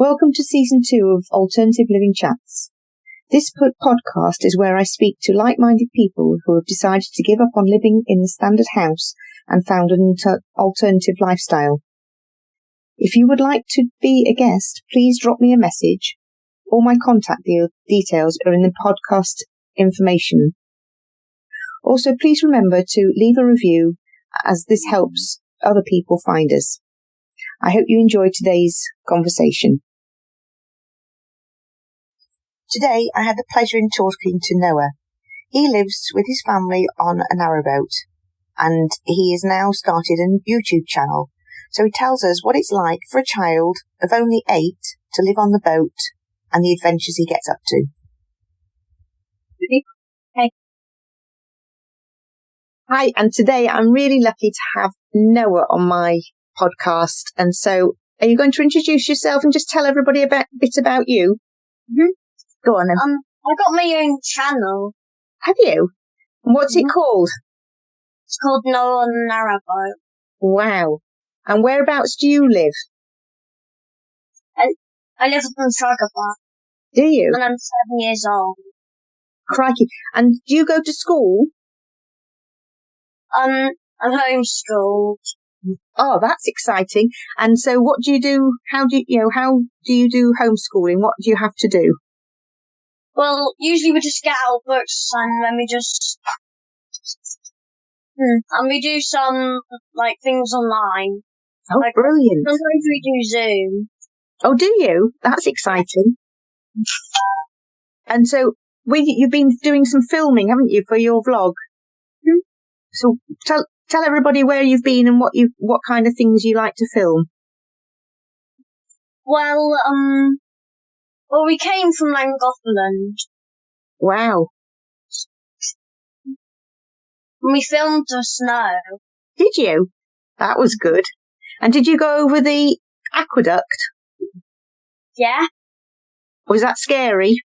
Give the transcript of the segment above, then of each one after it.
Welcome to Season 2 of Alternative Living Chats. This podcast is where I speak to like-minded people who have decided to give up on living in the standard house and found an alternative lifestyle. If you would like to be a guest, please drop me a message. All my contact details are in the podcast information. Also, please remember to leave a review as this helps other people find us. I hope you enjoyed today's conversation. Today, I had the pleasure in talking to Noah. He lives with his family on a narrowboat, and he has now started a YouTube channel. So he tells us what it's like for a child of only 8 to live on the boat and the adventures he gets up to. Hey. Hi, and today I'm really lucky to have Noah on my podcast. And so, are you going to introduce yourself and just tell everybody a bit about you? Mm-hmm. Go on then. I got my own channel. Have you? And what's it called? It's called Noah on Narrowboat. Wow. And whereabouts do you live? I live in Narrowboat. Do you? And I'm 7 years old. Crikey. And do you go to school? I'm homeschooled. Oh, that's exciting. And so what do you do? How do you do homeschooling? What do you have to do? Well, usually we just get out books and then we just, and we do some, things online. Oh, brilliant. Sometimes we do Zoom. Oh, do you? That's exciting. And so you've been doing some filming, haven't you, for your vlog? Mm-hmm. So tell everybody where you've been and what kind of things you like to film. Well, we came from Llangollen. Wow. We filmed the snow. Did you? That was good. And did you go over the aqueduct? Yeah. Was that scary?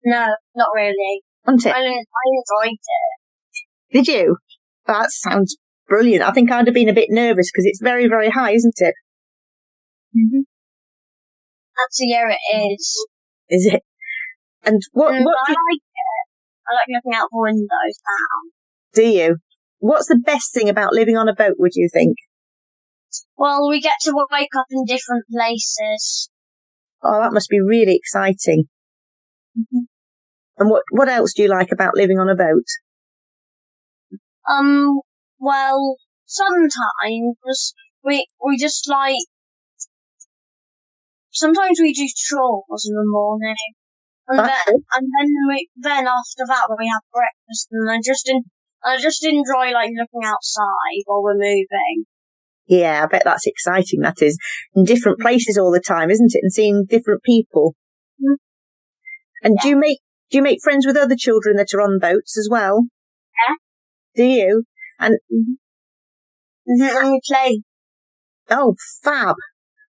No, not really. Wasn't it? I enjoyed it. Did you? That sounds brilliant. I think I'd have been a bit nervous because it's very, very high, isn't it? Mm-hmm. Actually, yeah, it is. Is it? And what? I like it. I like looking out the windows now. Do you? What's the best thing about living on a boat, would you think? Well, we get to wake up in different places. Oh, that must be really exciting. Mm-hmm. And what else do you like about living on a boat? Well, sometimes we just sometimes we do chores in the morning, and then after that we have breakfast, and I just enjoy looking outside while we're moving. Yeah, I bet that's exciting. That is, in different places all the time, isn't it? And seeing different people. Mm-hmm. And yeah. Do you make friends with other children that are on boats as well? Yeah. Do you? And and we play. Oh, fab!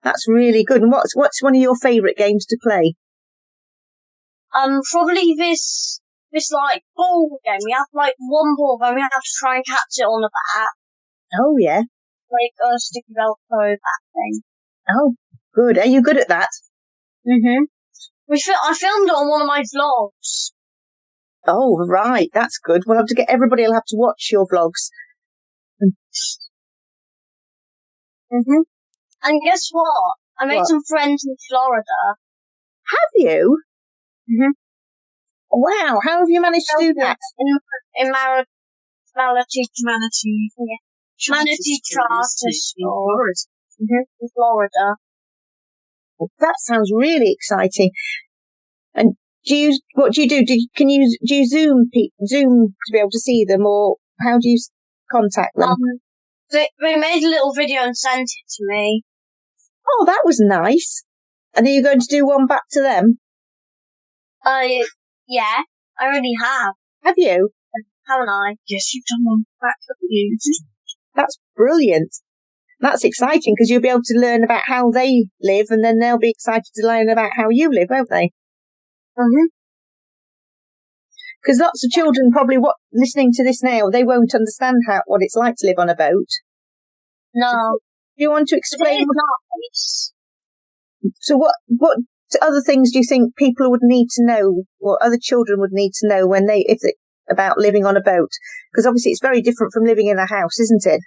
That's really good. And what's one of your favourite games to play? Probably this ball game. We have one ball, then we have to try and catch it on the bat. Oh yeah. A sticky Velcro that thing. Oh, good. Are you good at that? Mhm. I filmed it on one of my vlogs. Oh, right. That's good. We'll have to everybody will have to watch your vlogs. Mhm. And guess what? I made some friends in Florida. Have you? Mhm. Wow. How have you managed to do that? In Manatee Charter School. In Florida. Well, that sounds really exciting. And do you do? Do you Zoom to be able to see them, or how do you contact them? They made a little video and sent it to me. Oh, that was nice. And are you going to do one back to them? Yeah, I already have. Have you? Haven't I? Yes, you've done one back to you. That's brilliant. That's exciting because you'll be able to learn about how they live, and then they'll be excited to learn about how you live, won't they? Mhm. Because lots of children probably listening to this now, they won't understand what it's like to live on a boat. No. So, do you want to explain? It's nice. So what other things do you think people would need to know, or other children would need to know about living on a boat? Because obviously it's very different from living in a house, isn't it?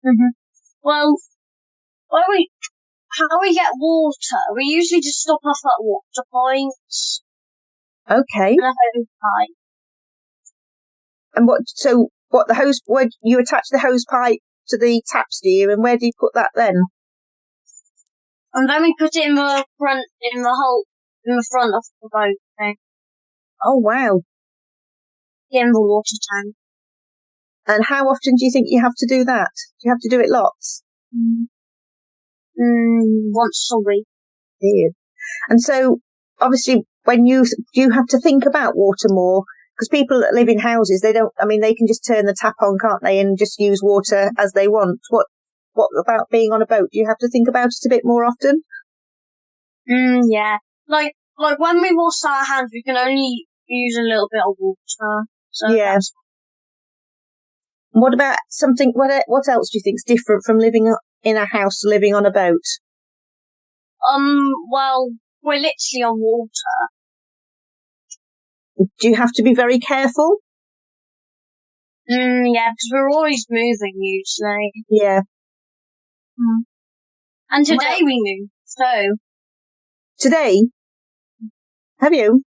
Mm-hmm. Well, how we get water, we usually just stop off at water points. Okay. And a hose pipe. And where you attach the hose pipe to the taps, do you? And where do you put that then? And then we put it in the front of the boat thing. Oh, wow. In the water tank. And how often do you think you have to do that? Do you have to do it lots? Once a week. Do you? And so, obviously, do you have to think about water more? Because people that live in houses, they can just turn the tap on, can't they, and just use water as they want. What about being on a boat? Do you have to think about it a bit more often? Yeah. Like when we wash our hands, we can only use a little bit of water. So yeah. What about what else do you think is different from living in a house to living on a boat? Well, we're literally on water. Do you have to be very careful? Yeah, because we're always moving usually. Yeah. And today we moved, so. Today? Have you?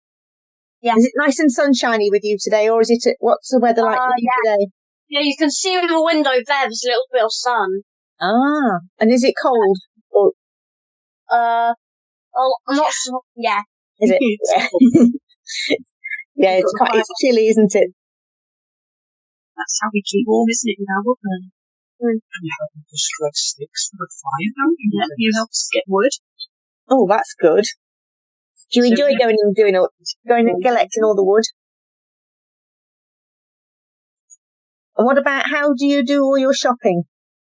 Yeah. Is it nice and sunshiny with you today, or what's the weather like with you today? Yeah, you can see in the window there's a little bit of sun. Ah, and is it cold? I'm not sure. Yeah. Is it? Yeah. Yeah, it's chilly, isn't it? That's how we keep warm, isn't it? In our woodland. And you help them to shred sticks for the fire, don't you? Yeah, you help us get wood. Oh, that's good. Do you enjoy going and collecting all the wood? And what about how do you do all your shopping?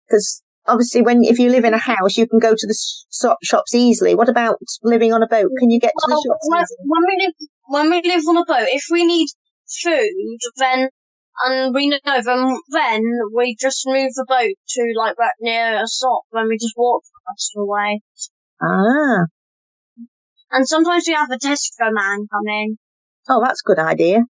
Because obviously, if you live in a house, you can go to the shops easily. What about living on a boat? Can you get to the shops easily? When we live on a boat, if we need food, then we just move the boat to right near a shop. Then we just walk the rest of the way. Ah. And sometimes we have a Tesco man come in. Oh, that's a good idea.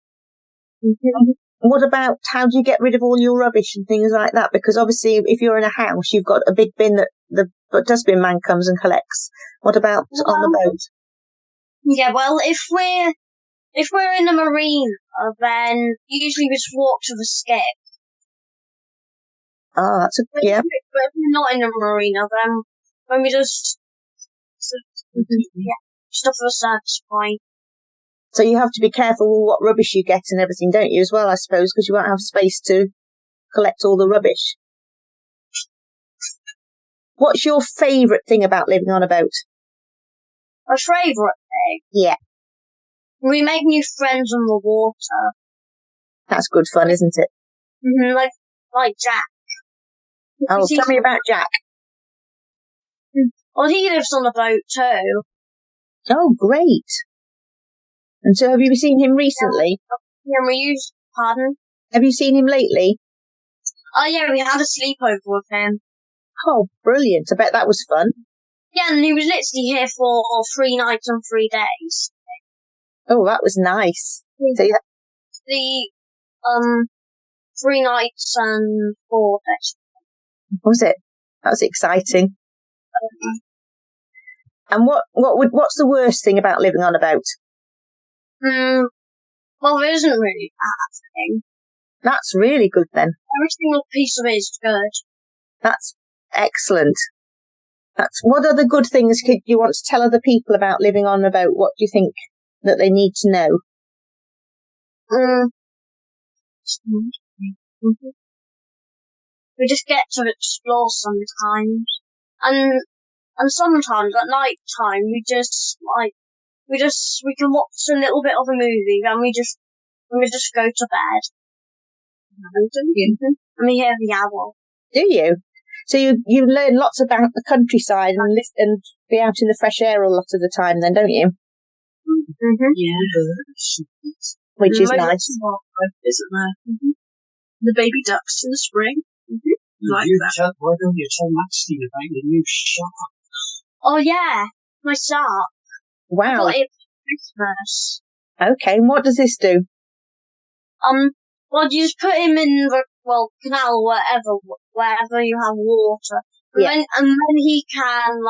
Mm-hmm. What about how do you get rid of all your rubbish and things like that? Because obviously, if you're in a house, you've got a big bin that the dustbin man comes and collects. What about on the boat? Yeah, well, if we're in a marina, then usually we just walk to the skip. Oh, that's But if we're not in a marina, then we just stuff at a service point. So you have to be careful with what rubbish you get and everything, don't you, as well, I suppose, because you won't have space to collect all the rubbish. What's your favourite thing about living on a boat? My favourite thing? Yeah. We make new friends on the water. That's good fun, isn't it? Mm-hmm, like Jack. Oh, tell me about Jack. Well, he lives on a boat too. Oh, great. And so have you seen him recently? Yeah, pardon? Have you seen him lately? Oh, yeah, we had a sleepover with him. Oh, brilliant. I bet that was fun. Yeah, and he was literally here for 3 nights and 3 days. Oh, that was nice. So 3 nights and 4 days. Was it? That was exciting. And what's the worst thing about living on a boat? Well, there isn't really that thing. That's really good then. Every single piece of it is good. That's excellent. What other good things could you want to tell other people about living on a boat? What do you think that they need to know? We just get to explore sometimes. And sometimes at night time we can watch a little bit of a movie and we just go to bed. And we hear the owl. Do you? So you learn lots about the countryside and be out in the fresh air a lot of the time then, don't you? Mm-hmm. Yeah. Which is nice. Isn't there? The baby ducks in the spring. Like that. Why don't you tell Maxine about the new shop? Oh yeah, my shark. I Wow. got it for Christmas. Okay, and what does this do? Well, you just put him in the canal, wherever you have water, and then he can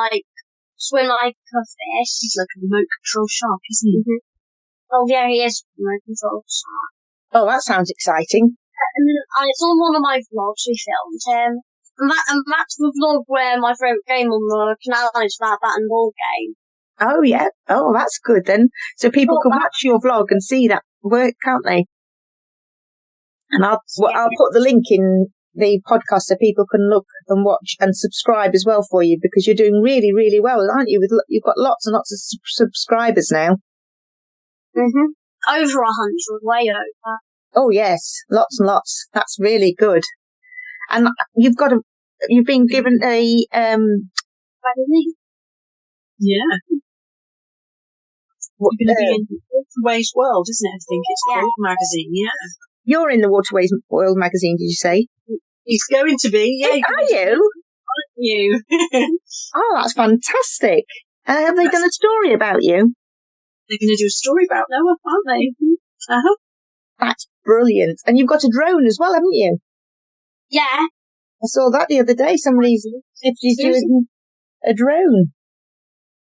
swim like a fish. He's like a remote control shark, isn't he? Mm-hmm. Oh yeah, he is a remote control shark. Oh, that sounds exciting. And it's on one of my vlogs. We filmed him, and that's the vlog where my favourite game on the canal is that bat and ball game. Oh yeah. Oh, that's good then. So people can watch your vlog and see that work, can't they? And I'll put the link in the podcast so people can look and watch and subscribe as well for you, because you're doing really, really well, aren't you? You've got lots and lots of subscribers now. Mhm. Over 100, way over. Oh yes, lots and lots. That's really good. And you've been given a Yeah. You're going to be in Waterways World, isn't it? I think it's called magazine. Yeah. You're in the Waterways World magazine, did you say? He's going to be. Yeah. Are you? Aren't you? Oh, that's fantastic. Have they done a story about you? They're going to do a story about Noah, aren't they? Uh-huh. That's brilliant. And you've got a drone as well, haven't you? Yeah. I saw that the other day. Somebody's doing a drone.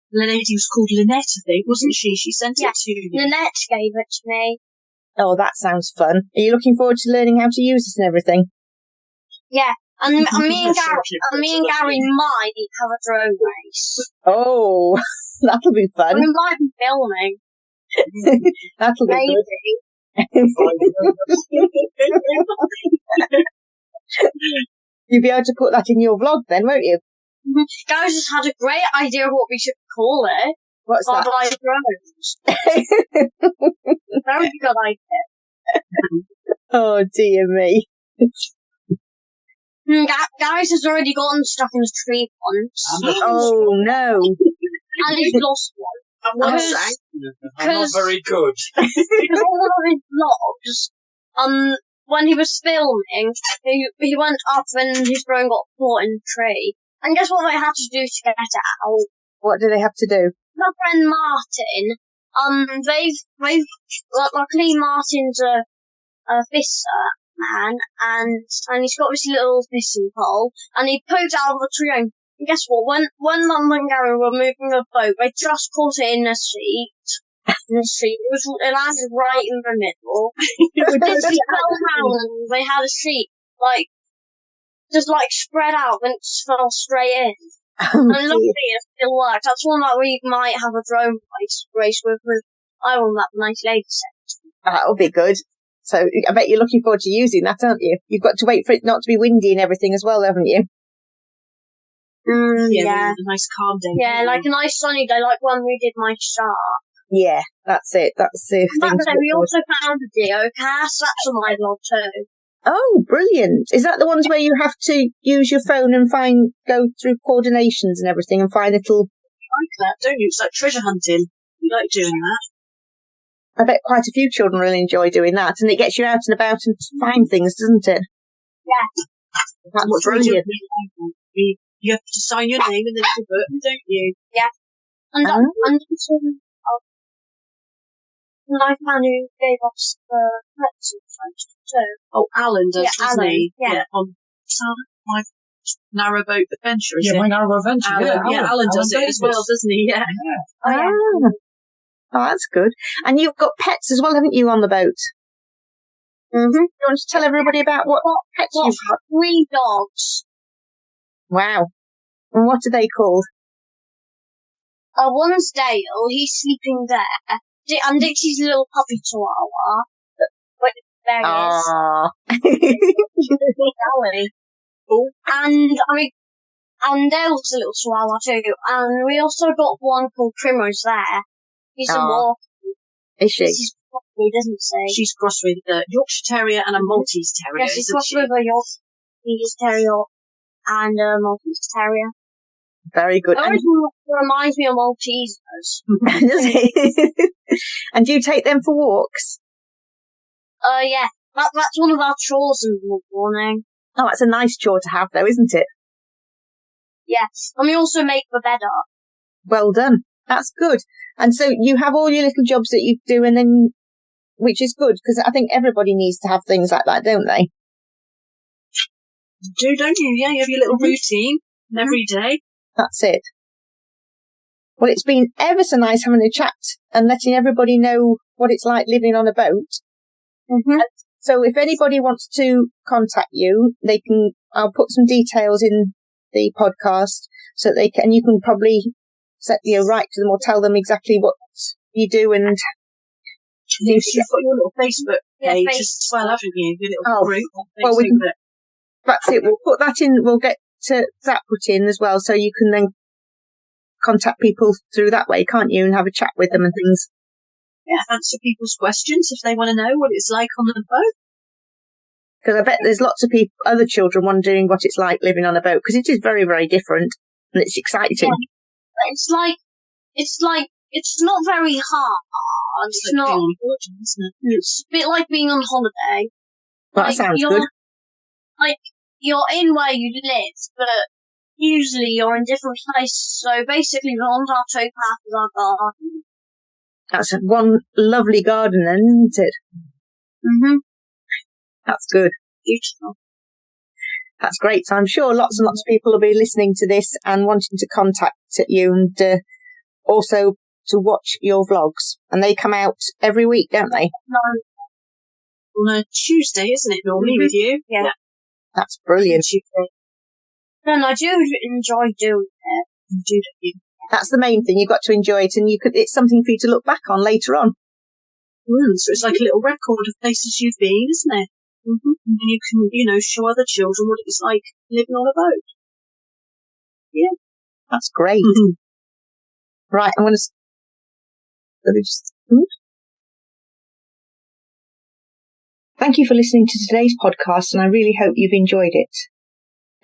The lady was called Lynette, I think, wasn't she? She sent it to you. Lynette gave it to me. Oh, that sounds fun. Are you looking forward to learning how to use it and everything? Yeah. And me and Gary might have a drone race. Oh, that'll be fun. We might be filming. That'll be good. You'll be able to put that in your vlog then, won't you? Guys just had a great idea of what we should call it. What's that? Drones. Very good idea. Oh dear me. Guys has already gotten stuck in a tree once. Oh no. And he's lost one. I'm not very good. Because all of his vlogs, when he was filming, he went up and his drone got caught in a tree. And guess what they had to do to get it out? What do they have to do? My friend Martin, luckily Martin's a fisherman, and he's got this little fishing pole, and he poked out of the tree. And guess what? When Mum and Gary were moving the boat, they just caught it in the sheet. It landed right in the middle. They fell down, and they had a sheet, just spread out, and it just fell straight in. And luckily it still worked. That's one that we might have a drone race with I won that 98%. That'll be good. So I bet you're looking forward to using that, aren't you? You've got to wait for it not to be windy and everything as well, haven't you? Yeah. A nice calm day. Yeah, like a nice sunny day, like when we did my shark. Yeah, that's it. That's the thing. We also found a geocache. That's on my vlog too. Oh, brilliant. Is that the ones where you have to use your phone and go through coordinations and everything and find little... You like that, don't you? It's like treasure hunting. You like doing that. I bet quite a few children really enjoy doing that, and it gets you out and about and find things, doesn't it? Yeah. That's brilliant. You have to sign your name in the little book, don't you? Yeah. And nice man who gave us the pretzels too. Oh, Alan does, doesn't he? Yeah. On my Narrowboat Adventure, is it? My Narrowboat Adventure. Alan does it as well, doesn't he? Yeah. Oh, that's good. And you've got pets as well, haven't you, on the boat? Mm-hmm. You want to tell everybody about what pets you've got? 3 dogs. Wow. And what are they called? One's Dale, he's sleeping there. And Dixie's little puppy chihuahua. But there he is. Oh. And Dale's a little chihuahua too. And we also got one called Primrose there. He's a walker. Is she? She's crossbreed, isn't she? She's crossed with a Yorkshire Terrier and a Maltese Terrier. Yeah, she's crossed with a Yorkshire Terrier and a Maltese Terrier. Very good. It reminds me of Maltesers. Does it? And do you take them for walks? Yeah. That's one of our chores in the morning. Oh, that's a nice chore to have though, isn't it? Yeah. And we also make the bed up. Well done. That's good. And so you have all your little jobs that you do, and then, which is good, because I think everybody needs to have things like that, don't they? You do, don't you? Yeah, you have your little routine every day. That's it. Well, it's been ever so nice having a chat and letting everybody know what it's like living on a boat. Mm-hmm. So if anybody wants to contact you, I'll put some details in the podcast so that you can probably write to them or tell them exactly what you do. And you've got your little Facebook page as well, haven't you? Your little group. Well, that's it. We'll put that in. We'll get that put in as well, so you can then contact people through that way, can't you? And have a chat with them and things. Yeah, answer people's questions if they want to know what it's like on the boat. Because I bet there's lots of other children wondering what it's like living on a boat, because it is very, very different and it's exciting. Yeah. It's not very hard. It's not. It's a bit like being on holiday. Well, that sounds good. You're in where you live, but usually you're in different places. So basically, we're on our towpath is our garden. That's one lovely garden then, isn't it? Mm-hmm. That's good. Beautiful. That's great. So I'm sure lots and lots of people will be listening to this and wanting to contact you, and also to watch your vlogs. And they come out every week, don't they? No. On a Tuesday, isn't it, normally with you? Yeah. That's brilliant. And I do enjoy doing it. You do, don't you? That's the main thing. You've got to enjoy it, and it's something for you to look back on later on. So it's like a little record of places you've been, isn't it? Mm-hmm. And you can, show other children what it's like living on a boat. Yeah. That's great. Mm-hmm. Right, let me just... Thank you for listening to today's podcast, and I really hope you've enjoyed it.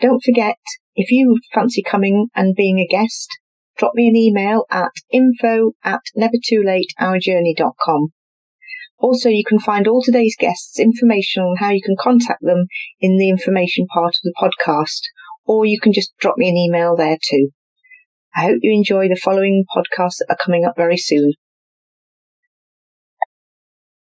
Don't forget, if you fancy coming and being a guest, drop me an email at info@nevertoolateourjourney.com. Also, you can find all today's guests' information on how you can contact them in the information part of the podcast, or you can just drop me an email there too. I hope you enjoy the following podcasts that are coming up very soon.